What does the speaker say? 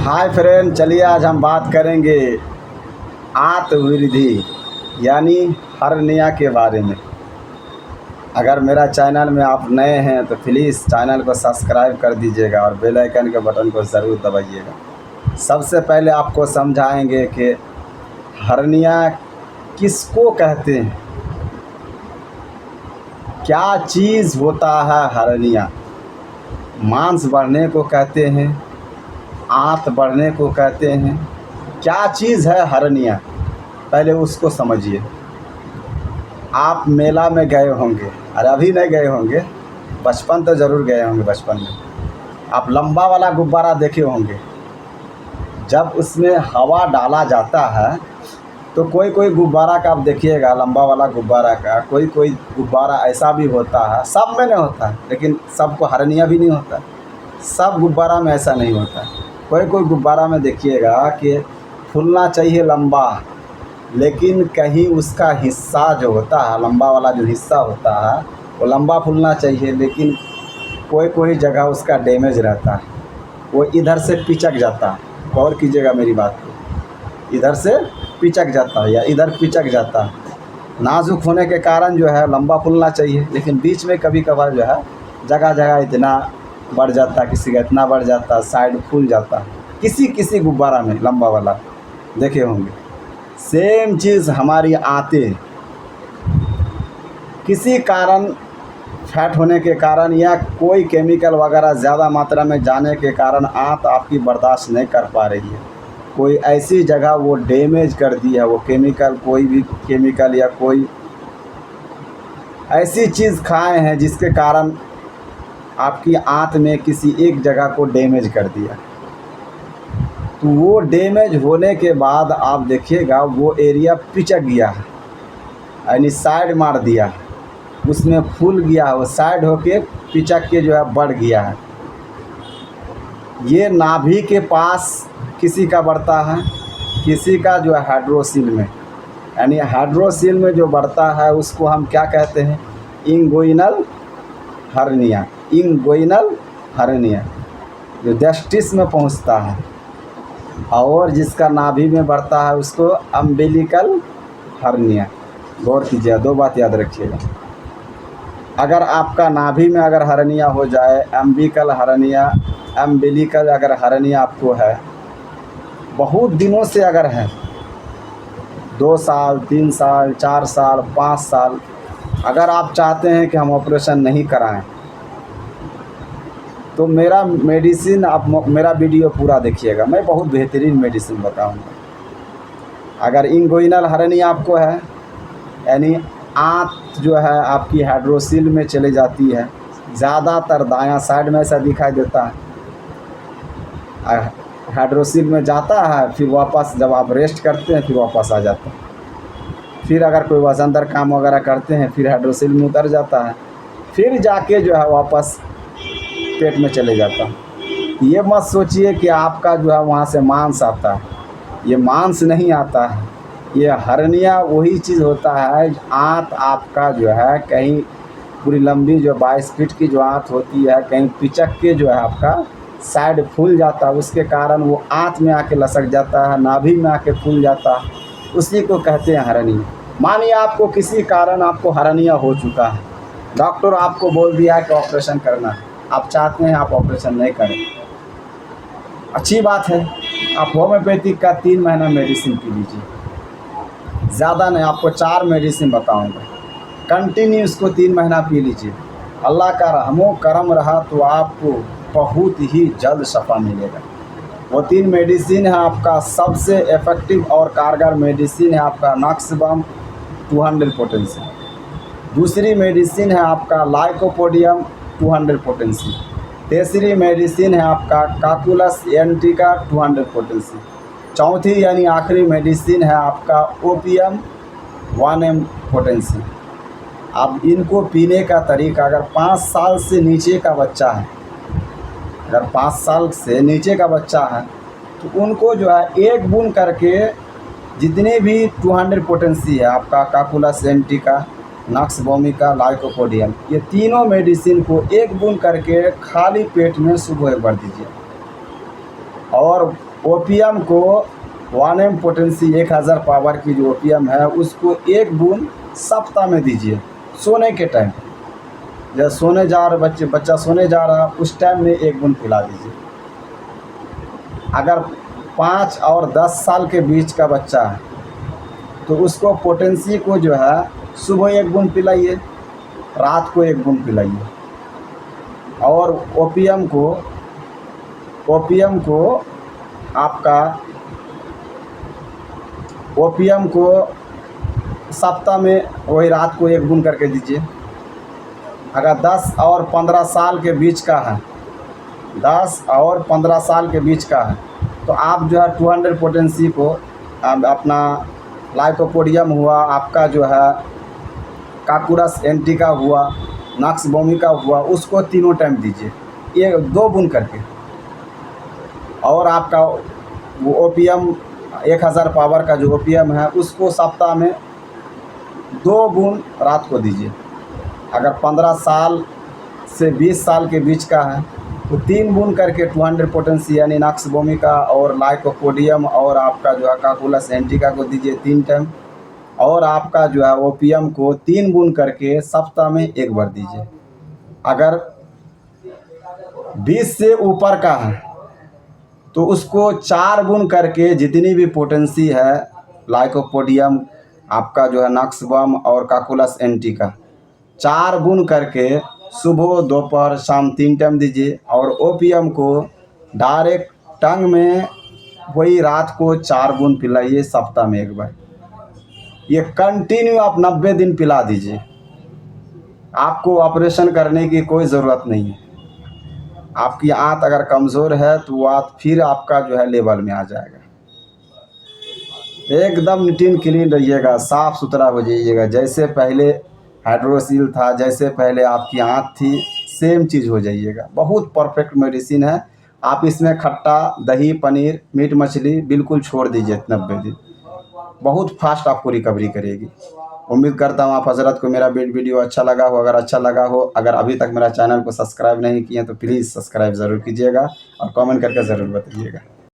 Hi friend, चलिए आज हम बात करेंगे आंतवृद्धि यानी हर्निया के बारे में। अगर मेरा चैनल में आप नए हैं तो प्लीज़ चैनल को सब्सक्राइब कर दीजिएगा और बेल आइकन के बटन को ज़रूर दबाइएगा। सबसे पहले आपको समझाएंगे कि हर्निया किसको कहते हैं, क्या चीज़ होता है हर्निया। मांस बढ़ने को कहते हैं, आंत बढ़ने को कहते हैं। क्या चीज़ है हर्निया, पहले उसको समझिए। आप मेला में गए होंगे, अरे अभी नहीं गए होंगे, बचपन तो ज़रूर गए होंगे। बचपन में आप लंबा वाला गुब्बारा देखे होंगे। जब उसमें हवा डाला जाता है तो कोई कोई गुब्बारा का आप देखिएगा, लंबा वाला गुब्बारा का कोई कोई गुब्बारा ऐसा भी होता है, सब में नहीं होता है, लेकिन सबको हर्निया भी नहीं होता, सब गुब्बारा में ऐसा नहीं होता। कोई कोई गुब्बारा में देखिएगा कि फूलना चाहिए लंबा, लेकिन कहीं उसका हिस्सा जो होता है, लंबा वाला जो हिस्सा होता है वो लंबा फूलना चाहिए, लेकिन कोई कोई जगह उसका डैमेज रहता है, वो इधर से पिचक जाता है। गौर कीजिएगा मेरी बात को, इधर से पिचक जाता है या इधर पिचक जाता है। नाजुक होने के कारण जो है लंबा फूलना चाहिए, लेकिन बीच में कभी कभार जो है जगह जगह इतना बढ़ जाता है, किसी का इतना बढ़ जाता है, साइड फूल जाता है। किसी किसी गुब्बारा में लंबा वाला देखे होंगे। सेम चीज़ हमारी आंतें, किसी कारण फैट होने के कारण या कोई केमिकल वगैरह ज़्यादा मात्रा में जाने के कारण आंत आपकी बर्दाश्त नहीं कर पा रही है। कोई ऐसी जगह वो डैमेज कर दी है, वो केमिकल, कोई भी केमिकल या कोई ऐसी चीज़ खाए हैं जिसके कारण आपकी आंत में किसी एक जगह को डैमेज कर दिया। तो वो डैमेज होने के बाद आप देखिएगा वो एरिया पिचक गया है, यानी साइड मार दिया है, उसमें फूल गया है, वो साइड होके पिचक के जो है बढ़ गया है। ये नाभि के पास किसी का बढ़ता है, किसी का जो है हाइड्रोसिल में, यानी हाइड्रोसिल में जो बढ़ता है उसको हम क्या कहते हैं, इंगुइनल हर्निया। इंगुइनल हर्निया जो टेस्टिस में पहुंचता है, और जिसका नाभि में बढ़ता है उसको अम्बिलिकल हर्निया। गौर कीजिए, दो बात याद रखिएगा। अगर आपका नाभि में अगर हर्निया हो जाए, अम्बिकल हर्निया, अम्बिलिकल अगर हर्निया आपको है, बहुत दिनों से अगर है, 2 साल 3 साल 4 साल 5 साल, अगर आप चाहते हैं कि हम ऑपरेशन नहीं कराएं तो मेरा मेडिसिन, आप मेरा वीडियो पूरा देखिएगा, मैं बहुत बेहतरीन मेडिसिन बताऊंगा। अगर इंगुइनल हर्निया आपको है, यानी आंत जो है आपकी हाइड्रोसिल में चले जाती है, ज़्यादातर दायां साइड में ऐसा दिखाई देता है, हाइड्रोसिल में जाता है, फिर वापस जब आप रेस्ट करते हैं फिर वापस आ जाता है। फिर अगर कोई वजनदार काम वगैरह करते हैं फिर हाइड्रोसिल में उतर जाता है, फिर जाके जो है वापस पेट में चले जाता है। ये मत सोचिए कि आपका जो है वहाँ से मांस आता है, ये मांस नहीं आता है। ये हर्निया वही चीज़ होता है, आंत आपका जो है कहीं पूरी लंबी जो 22 फीट की जो आंत होती है, कहीं पिचक के जो है आपका साइड फूल जाता है, उसके कारण वो आंत में आके लसक जाता है, नाभि में आके फूल जाता है, उसी को कहते हैं हर्निया। मानिए आपको किसी कारण आपको हर्निया हो चुका है, डॉक्टर आपको बोल दिया है कि ऑपरेशन करना है, आप चाहते हैं आप ऑपरेशन नहीं करें, अच्छी बात है। आप होम्योपैथिक का 3 महीना मेडिसिन पी लीजिए, ज़्यादा नहीं, आपको 4 मेडिसिन बताऊंगा, कंटिन्यू इसको 3 महीना पी लीजिए। अल्लाह का रहमो करम रहा तो आपको बहुत ही जल्द शफा मिलेगा। वो 3 मेडिसिन है आपका, सबसे इफ़ेक्टिव और कारगर मेडिसिन है आपका नॉक्सबम 200 पोटेंसी। दूसरी मेडिसिन है आपका लाइकोपोडियम 200 पोटेंसी। तीसरी मेडिसिन है आपका काकुलस एंटिका 200 पोटेंसी। चौथी यानी आखिरी मेडिसिन है आपका ओपियम 1M पोटेंसी। अब इनको पीने का तरीका, अगर 5 साल से नीचे का बच्चा है, अगर 5 साल से नीचे का बच्चा है तो उनको जो है एक बूंद करके, जितने भी 200 पोटेंसी है आपका काकुलस एंटिका, नॉक्सबोमिका, लाइकोपोडियम, ये तीनों मेडिसिन को एक बूंद करके खाली पेट में सुबह एक बार दीजिए। और ओपीएम को 1 पोटेंसी 1000 पावर की जो ओपीएम है उसको 1 बूंद सप्ताह में दीजिए सोने के टाइम। जब सोने जा रहा बच्चा सोने जा रहा उस टाइम में 1 बूंद पिला दीजिए। अगर 5 और 10 साल के बीच का बच्चा है तो उसको पोटेंसी को जो है सुबह 1 बूंद पिलाइए, रात को 1 बूंद पिलाइए। और ओपीएम को सप्ताह में वही रात को 1 बूंद करके दीजिए। अगर 10 और 15 साल के बीच का है 10 और 15 साल के बीच का है तो आप जो है 200 पोटेंसी को अपना लाइकोपोडियम हुआ, आपका जो है काकुरस एंटिका हुआ, नॉक्स वोमिका हुआ, उसको तीनों टाइम दीजिए, ये 2 बूंद करके। और आपका वो ओपीएम 1000 पावर का जो ओपीएम है उसको सप्ताह में 2 बूंद रात को दीजिए। अगर 15 साल से 20 साल के बीच का है तो 3 बूंद करके 200 पोटेंसी यानी नॉक्स वोमिका और लाइकोपोडियम और आपका जो है काकुलस एंटिका को दीजिए 3 टाइम। और आपका जो है ओपीएम को 3 बूंद करके सप्ताह में 1 बार दीजिए। अगर 20 से ऊपर का है तो उसको 4 बूंद करके जितनी भी पोटेंसी है लाइकोपोडियम, आपका जो है नॉक्स वोम और काकुलस एंटिका, 4 बूंद करके सुबह दोपहर शाम 3 टाइम दीजिए। और ओपीएम को डायरेक्ट टंग में वही रात को 4 बूंद पिलाइए सप्ताह में 1 बार। ये कंटिन्यू आप 90 दिन पिला दीजिए। आपको ऑपरेशन करने की कोई ज़रूरत नहीं है। आपकी आंत अगर कमज़ोर है तो वो आंत फिर आपका जो है लेवल में आ जाएगा। एकदम नीट क्लीन रहिएगा, साफ़ सुथरा हो जाइएगा। जैसे पहले हाइड्रोसील था, जैसे पहले आपकी आंत थी, सेम चीज़ हो जाइएगा। बहुत परफेक्ट मेडिसिन है। आप इसमें खट्टा, दही, पनीर, मीट मछली बिल्कुल छोड़ दीजिए 90 दिन। बहुत फास्ट आपको रिकवरी करेगी। उम्मीद करता हूँ आप हज़रत को मेरा वीडियो अच्छा लगा हो। अगर अच्छा लगा हो, अगर अभी तक मेरा चैनल को सब्सक्राइब नहीं किए तो प्लीज़ सब्सक्राइब ज़रूर कीजिएगा और कमेंट करके ज़रूर बताइएगा।